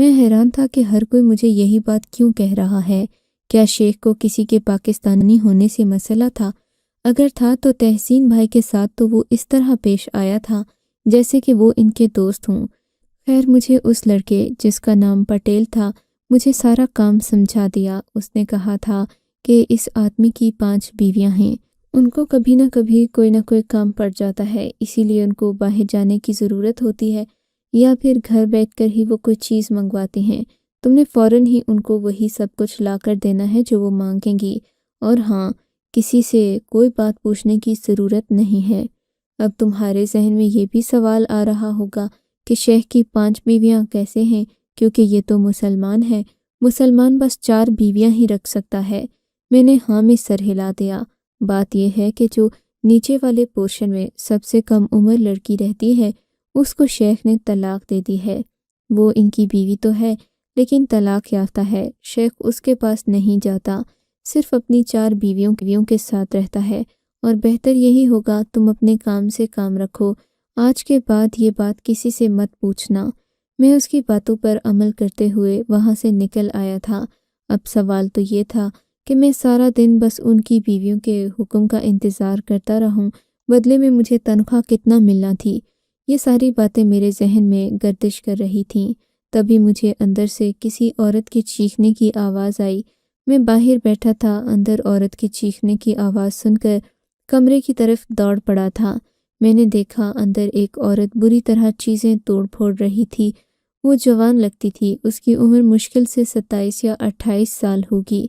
میں حیران تھا کہ ہر کوئی مجھے یہی بات کیوں کہہ رہا ہے۔ کیا شیخ کو کسی کے پاکستانی ہونے سے مسئلہ تھا؟ اگر تھا تو تحسین بھائی کے ساتھ تو وہ اس طرح پیش آیا تھا جیسے کہ وہ ان کے دوست ہوں۔ خیر، مجھے اس لڑکے جس کا نام پٹیل تھا مجھے سارا کام سمجھا دیا۔ اس نے کہا تھا کہ اس آدمی کی 5 بیویاں ہیں، ان کو کبھی نہ کوئی کام پڑ جاتا ہے، اسی لیے ان کو باہر جانے کی ضرورت ہوتی ہے یا پھر گھر بیٹھ کر ہی وہ کوئی چیز منگواتی ہیں۔ تم نے فوراً ہی ان کو وہی سب کچھ لا کر دینا ہے جو وہ مانگیں گی، اور ہاں، کسی سے کوئی بات پوچھنے کی ضرورت نہیں ہے۔ اب تمہارے ذہن میں یہ بھی سوال آ رہا ہوگا کہ شیخ کی 5 بیویاں کیسے ہیں، کیونکہ یہ تو مسلمان ہے، مسلمان بس 4 بیویاں ہی رکھ سکتا ہے۔ میں نے ہاں میں سر ہلا دیا۔ بات یہ ہے کہ جو نیچے والے پورشن میں سب سے کم عمر لڑکی رہتی ہے اس کو شیخ نے طلاق دے دی ہے۔ وہ ان کی بیوی تو ہے لیکن طلاق یافتہ ہے۔ شیخ اس کے پاس نہیں جاتا، صرف اپنی 4 بیویوں کے ساتھ رہتا ہے، اور بہتر یہی ہوگا تم اپنے کام سے کام رکھو، آج کے بعد یہ بات کسی سے مت پوچھنا۔ میں اس کی باتوں پر عمل کرتے ہوئے وہاں سے نکل آیا تھا۔ اب سوال تو یہ تھا کہ میں سارا دن بس ان کی بیویوں کے حکم کا انتظار کرتا رہوں، بدلے میں مجھے تنخواہ کتنا ملنا تھی؟ یہ ساری باتیں میرے ذہن میں گردش کر رہی تھیں۔ تبھی مجھے اندر سے کسی عورت کے چیخنے کی آواز آئی۔ میں باہر بیٹھا تھا، اندر عورت کے چیخنے کی آواز سن کر کمرے کی طرف دوڑ پڑا تھا۔ میں نے دیکھا اندر ایک عورت بری طرح چیزیں توڑ پھوڑ رہی تھی۔ وہ جوان لگتی تھی، اس کی عمر مشکل سے 27 یا 28 سال ہوگی،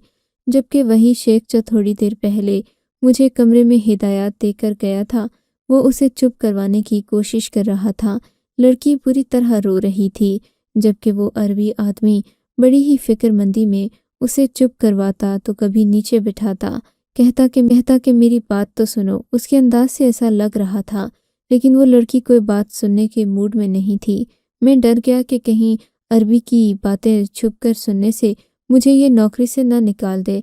جبکہ وہی شیخ جو تھوڑی دیر پہلے مجھے کمرے میں ہدایات دے کر گیا تھا وہ اسے چپ کروانے کی کوشش کر رہا تھا۔ لڑکی بری طرح رو رہی تھی، جبکہ وہ عربی آدمی بڑی ہی فکر مندی میں اسے چپ کرواتا تو کبھی نیچے بٹھاتا، کہتا کہ میری بات تو سنو۔ اس کے انداز سے ایسا لگ رہا تھا، لیکن وہ لڑکی کوئی بات سننے کے موڈ میں نہیں تھی۔ میں ڈر گیا کہ کہیں عربی کی باتیں چھپ کر سننے سے مجھے یہ نوکری سے نہ نکال دے۔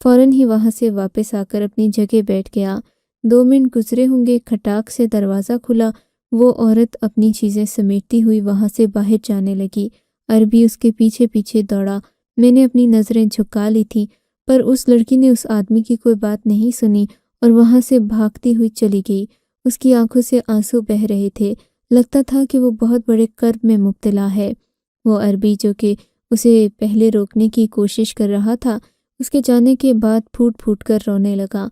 فوراً ہی وہاں سے واپس آ کر اپنی جگہ بیٹھ گیا۔ 2 منٹ گزرے ہوں گے، کھٹاک سے دروازہ کھلا۔ وہ عورت اپنی چیزیں سمیٹتی ہوئی وہاں سے باہر جانے لگی۔ عربی اس کے پیچھے پیچھے دوڑا۔ میں نے اپنی نظریں جھکا لی تھیں، پر اس لڑکی نے اس آدمی کی کوئی بات نہیں سنی اور وہاں سے بھاگتی ہوئی چلی گئی۔ اس کی آنکھوں سے آنسو بہہ رہے تھے، لگتا تھا کہ وہ بہت بڑے کرب میں مبتلا ہے۔ وہ عربی جو کہ اسے پہلے روکنے کی کوشش کر رہا تھا، اس کے جانے کے بعد پھوٹ پھوٹ کر رونے لگا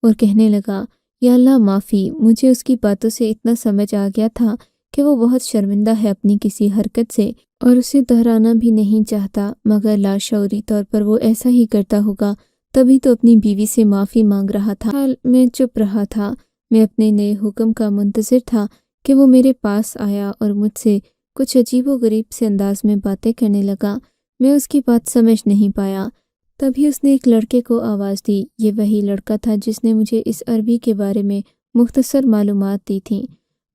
اور کہنے لگا، یا اللہ معافی۔ مجھے اس کی باتوں سے اتنا سمجھ آ گیا تھا کہ وہ بہت شرمندہ ہے اپنی کسی حرکت سے اور اسے دہرانا بھی نہیں چاہتا، مگر لاشعوری طور پر وہ ایسا ہی کرتا ہوگا، تبھی تو اپنی بیوی سے معافی مانگ رہا تھا۔ حال میں چپ رہا تھا۔ میں اپنے نئے حکم کا منتظر تھا کہ وہ میرے پاس آیا اور مجھ سے کچھ عجیب و غریب سے انداز میں باتیں کرنے لگا۔ میں اس کی بات سمجھ نہیں پایا۔ تبھی اس نے ایک لڑکے کو آواز دی۔ یہ وہی لڑکا تھا جس نے مجھے اس عربی کے بارے میں مختصر معلومات دی تھیں۔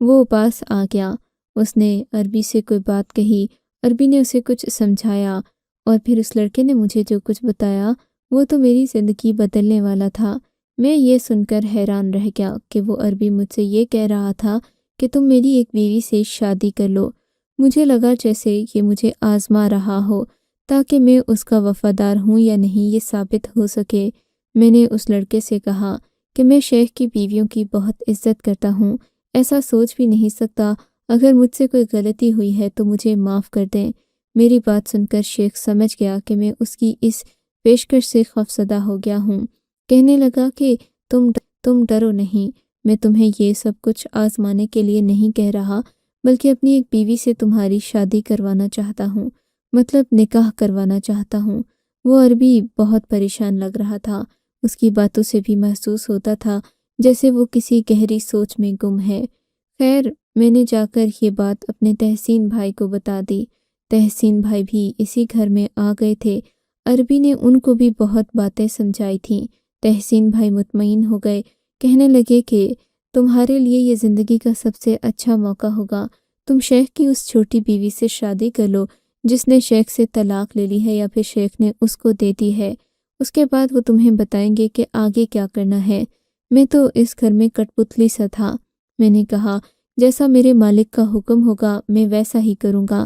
وہ پاس آ گیا۔ اس نے عربی سے کوئی بات کہی، عربی نے اسے کچھ سمجھایا، اور پھر اس لڑکے نے مجھے جو کچھ بتایا وہ تو میری زندگی بدلنے والا تھا۔ میں یہ سن کر حیران رہ گیا کہ وہ عربی مجھ سے یہ کہہ رہا تھا کہ تم میری ایک بیوی سے شادی کر لو۔ مجھے لگا جیسے یہ مجھے آزما رہا ہو تاکہ میں اس کا وفادار ہوں یا نہیں یہ ثابت ہو سکے۔ میں نے اس لڑکے سے کہا کہ میں شیخ کی بیویوں کی بہت عزت کرتا ہوں، ایسا سوچ بھی نہیں سکتا۔ اگر مجھ سے کوئی غلطی ہوئی ہے تو مجھے معاف کر دیں۔ میری بات سن کر شیخ سمجھ گیا کہ میں اس کی اس پیشکش سے خوفزدہ ہو گیا ہوں۔ کہنے لگا کہ تم ڈرو نہیں، میں تمہیں یہ سب کچھ آزمانے کے لیے نہیں کہہ رہا، بلکہ اپنی ایک بیوی سے تمہاری شادی کروانا چاہتا ہوں، مطلب نکاح کروانا چاہتا ہوں۔ وہ عربی بہت پریشان لگ رہا تھا۔ اس کی باتوں سے بھی محسوس ہوتا تھا جیسے وہ کسی گہری سوچ میں گم ہے۔ خیر، میں نے جا کر یہ بات اپنے تحسین بھائی کو بتا دی۔ تحسین بھائی بھی اسی گھر میں آ گئے تھے۔ عربی نے ان کو بھی بہت باتیں سمجھائی تھیں۔ تحسین بھائی مطمئن ہو گئے، کہنے لگے کہ تمہارے لیے یہ زندگی کا سب سے اچھا موقع ہوگا۔ تم شیخ کی اس چھوٹی بیوی سے شادی کر لو جس نے شیخ سے طلاق لے لی ہے یا پھر شیخ نے اس کو دے دی ہے۔ اس کے بعد وہ تمہیں بتائیں گے کہ آگے کیا کرنا ہے۔ میں تو اس گھر میں کٹ پتلی سا تھا۔ میں نے کہا، جیسا میرے مالک کا حکم ہوگا میں ویسا ہی کروں گا۔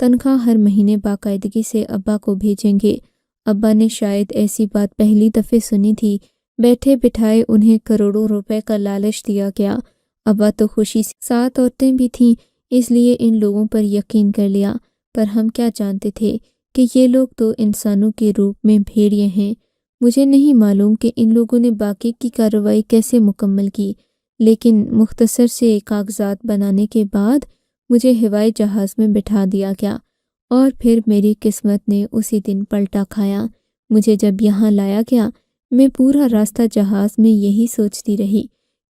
تنخواہ ہر مہینے باقاعدگی سے ابا کو بھیجیں گے۔ ابا نے شاید ایسی بات پہلی دفعہ سنی تھی۔ بیٹھے بٹھائے انہیں کروڑوں روپے کا لالچ دیا گیا۔ ابا تو خوشی سے 7 عورتیں بھی تھیں، اس لیے ان لوگوں پر یقین کر لیا، پر ہم کیا جانتے تھے کہ یہ لوگ تو انسانوں کے روپ میں بھیڑیے ہیں۔ مجھے نہیں معلوم کہ ان لوگوں نے باقی کی کارروائی کیسے مکمل کی، لیکن مختصر سے کاغذات بنانے کے بعد مجھے ہوائی جہاز میں بٹھا دیا گیا، اور پھر میری قسمت نے اسی دن پلٹا کھایا۔ مجھے جب یہاں لایا گیا، میں پورا راستہ جہاز میں یہی سوچتی رہی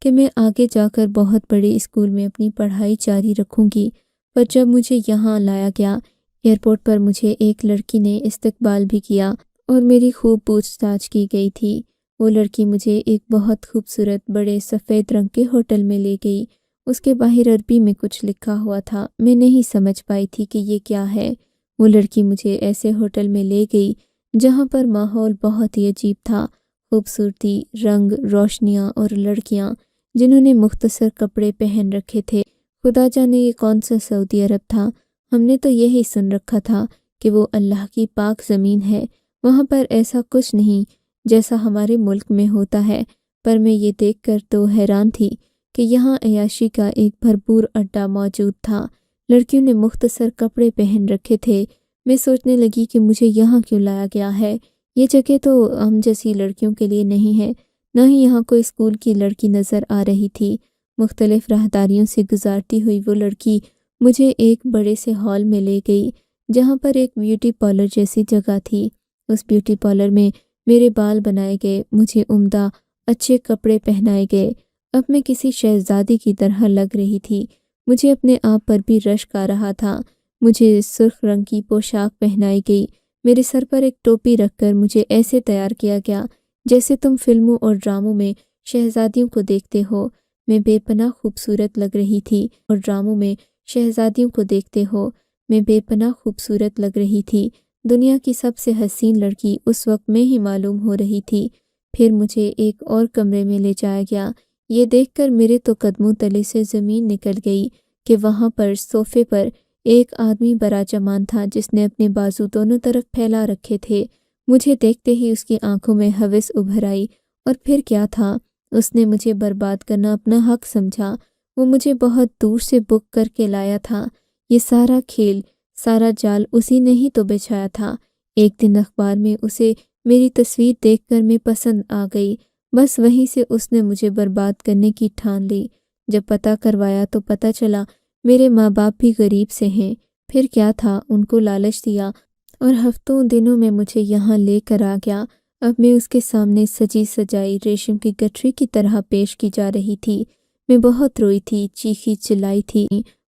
کہ میں آگے جا کر بہت بڑے اسکول میں اپنی پڑھائی جاری رکھوں گی، پر جب مجھے یہاں لایا گیا، ایئرپورٹ پر مجھے ایک لڑکی نے استقبال بھی کیا اور میری خوب پوچھ تاچھ کی گئی تھی۔ وہ لڑکی مجھے ایک بہت خوبصورت بڑے سفید رنگ کے ہوٹل میں لے گئی۔ اس کے باہر عربی میں کچھ لکھا ہوا تھا، میں نہیں سمجھ پائی تھی کہ یہ کیا ہے۔ وہ لڑکی مجھے ایسے ہوٹل میں لے گئی جہاں پر ماحول بہت ہی عجیب تھا، خوبصورتی، رنگ، روشنیاں اور لڑکیاں جنہوں نے مختصر کپڑے پہن رکھے تھے۔ خدا جانے یہ کون سا سعودی عرب تھا۔ ہم نے تو یہی سن رکھا تھا کہ وہ اللہ کی پاک زمین ہے، وہاں پر ایسا کچھ نہیں جیسا ہمارے ملک میں ہوتا ہے، پر میں یہ دیکھ کر تو حیران تھی کہ یہاں عیاشی کا ایک بھرپور اڈا موجود تھا۔ لڑکیوں نے مختصر کپڑے پہن رکھے تھے۔ میں سوچنے لگی کہ مجھے یہاں کیوں لایا گیا ہے، یہ جگہ تو ہم جیسی لڑکیوں کے لیے نہیں ہے، نہ ہی یہاں کوئی اسکول کی لڑکی نظر آ رہی تھی۔ مختلف راہداریوں سے گزارتی ہوئی وہ لڑکی مجھے ایک بڑے سے ہال میں لے گئی جہاں پر ایک بیوٹی پارلر جیسی جگہ تھی۔ اس بیوٹی پارلر میں میرے بال بنائے گئے، مجھے عمدہ اچھے کپڑے پہنائے گئے۔ اب میں کسی شہزادی کی طرح لگ رہی تھی۔ مجھے اپنے آپ پر بھی رشک آ رہا تھا۔ مجھے سرخ رنگ کی پوشاک پہنائی گئی، میرے سر پر ایک ٹوپی رکھ کر مجھے ایسے تیار کیا گیا جیسے تم فلموں اور ڈراموں میں شہزادیوں کو دیکھتے ہو۔ میں بے پناہ خوبصورت لگ رہی تھی، اور ڈراموں میں شہزادیوں کو دیکھتے ہو، میں بے پناہ خوبصورت لگ رہی تھی۔ دنیا کی سب سے حسین لڑکی اس وقت میں ہی معلوم ہو رہی تھی۔ پھر مجھے ایک اور کمرے میں لے جایا گیا۔ یہ دیکھ کر میرے تو قدموں تلے سے زمین نکل گئی کہ وہاں پر صوفے پر ایک آدمی براجمان تھا جس نے اپنے بازو دونوں طرف پھیلا رکھے تھے۔ مجھے دیکھتے ہی اس کی آنکھوں میں ہوس ابھر آئی، اور پھر کیا تھا، اس نے مجھے برباد کرنا اپنا حق سمجھا۔ وہ مجھے بہت دور سے بک کر کے لایا تھا۔ یہ سارا کھیل، سارا جال اسی نے ہی تو بچھایا تھا۔ ایک دن اخبار میں اسے میری تصویر دیکھ کر میں پسند آ گئی، بس وہیں سے اس نے مجھے برباد کرنے کی ٹھان لی۔ جب پتہ کروایا تو پتہ چلا میرے ماں باپ بھی غریب سے ہیں۔ پھر کیا تھا، ان کو لالچ دیا اور ہفتوں دنوں میں مجھے یہاں لے کر آ گیا۔ اب میں اس کے سامنے سجی سجائی ریشم کی گٹھری کی طرح پیش کی جا رہی تھی۔ میں بہت روئی تھی، چیخی چلائی تھی۔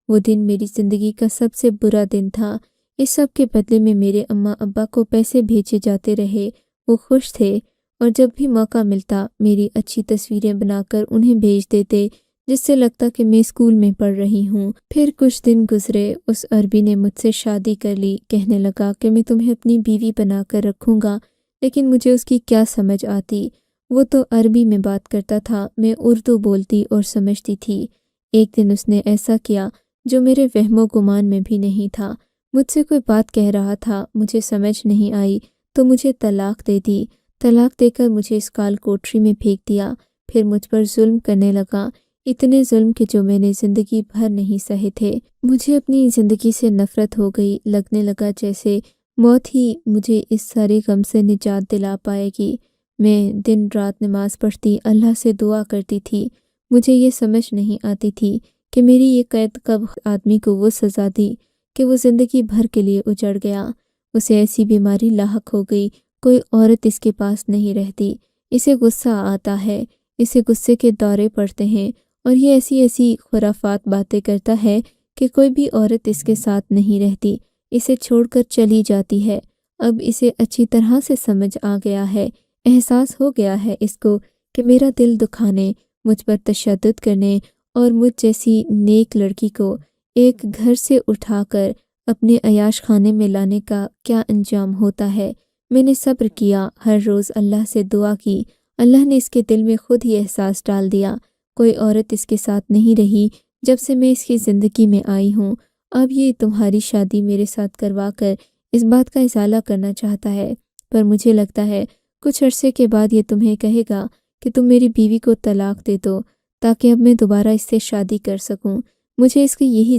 وہ دن میری زندگی کا سب سے برا دن تھا۔ اس سب کے بدلے میں میرے اماں ابا کو پیسے بھیجے جاتے رہے۔ وہ خوش تھے، اور جب بھی موقع ملتا میری اچھی تصویریں بنا کر انہیں بھیج دیتے، جس سے لگتا کہ میں اسکول میں پڑھ رہی ہوں۔ پھر کچھ دن گزرے، اس عربی نے مجھ سے شادی کر لی۔ کہنے لگا کہ میں تمہیں اپنی بیوی بنا کر رکھوں گا، لیکن مجھے اس کی کیا سمجھ آتی۔ وہ تو عربی میں بات کرتا تھا، میں اردو بولتی اور سمجھتی تھی۔ ایک دن اس نے ایسا کیا جو میرے وہم و گمان میں بھی نہیں تھا۔ مجھ سے کوئی بات کہہ رہا تھا، مجھے سمجھ نہیں آئی تو مجھے طلاق دے دی۔ طلاق دے کر مجھے اسکال کوٹری میں پھینک دیا۔ پھر مجھ پر ظلم کرنے لگا، اتنے ظلم کہ جو میں نے زندگی بھر نہیں سہے تھے۔ مجھے اپنی زندگی سے نفرت ہو گئی، لگنے لگا جیسے موت ہی مجھے اس سارے غم سے نجات دلا پائے گی۔ میں دن رات نماز پڑھتی، اللہ سے دعا کرتی تھی۔ مجھے یہ سمجھ نہیں آتی تھی کہ میری یہ قید کب آدمی کو وہ سزا دی کہ وہ زندگی بھر کے لیے اجڑ گیا۔ اسے ایسی بیماری لاحق ہو گئی، کوئی عورت اس کے پاس نہیں رہتی۔ اسے غصہ آتا ہے، اسے غصے کے دورے پڑتے ہیں، اور یہ ایسی خرافات باتیں کرتا ہے کہ کوئی بھی عورت اس کے ساتھ نہیں رہتی، اسے چھوڑ کر چلی جاتی ہے۔ اب اسے اچھی طرح سے سمجھ آ گیا ہے، احساس ہو گیا ہے اس کو کہ میرا دل دکھانے، مجھ پر تشدد کرنے اور مجھ جیسی نیک لڑکی کو ایک گھر سے اٹھا کر اپنے عیاش خانے میں لانے کا کیا انجام ہوتا ہے۔ میں نے صبر کیا، ہر روز اللہ سے دعا کی۔ اللہ نے اس کے دل میں خود ہی احساس ڈال دیا۔ کوئی عورت اس کے ساتھ نہیں رہی جب سے میں اس کی زندگی میں آئی ہوں، اب یہ تمہاری شادی میرے ساتھ کروا کر اس بات کا ازالہ کرنا چاہتا ہے، پر مجھے لگتا ہے کچھ عرصے کے بعد یہ تمہیں کہے گا کہ تم میری بیوی کو طلاق دے دو تاکہ اب میں دوبارہ اس سے شادی کر سکوں۔ مجھے اس کی یہی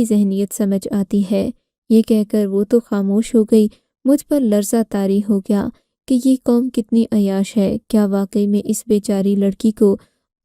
ذہنیت سمجھ آتی ہے۔ یہ کہہ کر وہ تو خاموش ہو گئی۔ مجھ پر لرزہ طاری ہو گیا کہ یہ قوم کتنی عیاش ہے۔ کیا واقعی میں اس بیچاری لڑکی کو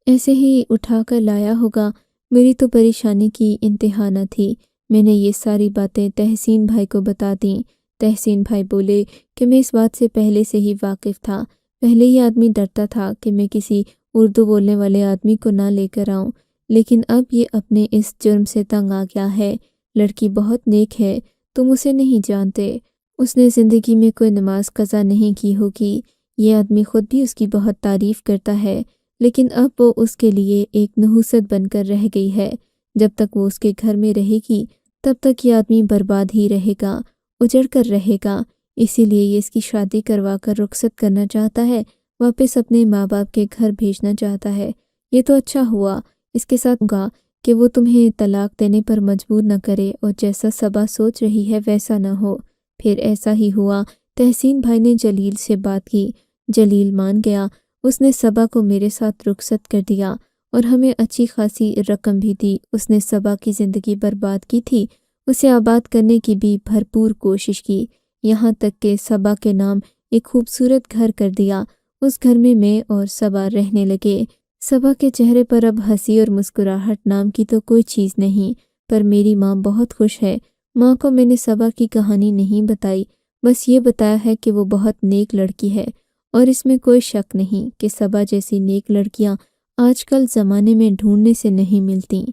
ایسے ہی اٹھا کر لایا ہوگا؟ میری تو پریشانی کی انتہا نہ تھی۔ میں نے یہ ساری باتیں تحسین بھائی کو بتا دیں۔ تحسین بھائی بولے کہ میں اس بات سے پہلے سے ہی واقف تھا۔ پہلے یہ آدمی ڈرتا تھا کہ میں کسی اردو بولنے والے آدمی کو نہ لے کر آؤں، لیکن اب یہ اپنے اس جرم سے تنگ آ گیا ہے۔ لڑکی بہت نیک ہے، تم اسے نہیں جانتے۔ اس نے زندگی میں کوئی نماز قضا نہیں کی ہوگی۔ یہ آدمی خود بھی اس کی بہت تعریف کرتا ہے، لیکن اب وہ اس کے لیے ایک نحوست بن کر رہ گئی ہے۔ جب تک وہ اس کے گھر میں رہے گی تب تک یہ آدمی برباد ہی رہے گا، اجڑ کر رہے گا۔ اسی لیے یہ اس کی شادی کروا کر رخصت کرنا چاہتا ہے، واپس اپنے ماں باپ کے گھر بھیجنا چاہتا ہے۔ یہ تو اچھا ہوا اس کے ساتھ گا کہ وہ تمہیں طلاق دینے پر مجبور نہ کرے اور جیسا صبا سوچ رہی ہے ویسا نہ ہو۔ پھر ایسا ہی ہوا۔ تحسین بھائی نے جلیل سے بات کی، جلیل مان گیا۔ اس نے صبا کو میرے ساتھ رخصت کر دیا اور ہمیں اچھی خاصی رقم بھی دی۔ اس نے صبا کی زندگی برباد کی تھی، اسے آباد کرنے کی بھی بھرپور کوشش کی، یہاں تک کہ صبا کے نام ایک خوبصورت گھر کر دیا۔ اس گھر میں اور صبا رہنے لگے۔ صبا کے چہرے پر اب ہنسی اور مسکراہٹ نام کی تو کوئی چیز نہیں، پر میری ماں بہت خوش ہے۔ ماں کو میں نے صبا کی کہانی نہیں بتائی، بس یہ بتایا ہے کہ وہ بہت نیک لڑکی ہے، اور اس میں کوئی شک نہیں کہ صبا جیسی نیک لڑکیاں آج کل زمانے میں ڈھونڈنے سے نہیں ملتی۔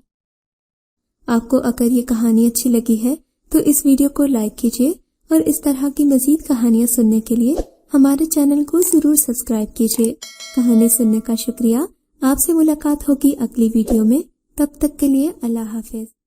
آپ کو اگر یہ کہانی اچھی لگی ہے تو اس ویڈیو کو لائک کیجیے، اور اس طرح کی مزید کہانیاں سننے کے لیے ہمارے چینل کو ضرور سبسکرائب کیجیے۔ کہانی سننے کا شکریہ۔ آپ سے ملاقات ہوگی اگلی ویڈیو میں، تب تک کے لیے اللہ حافظ۔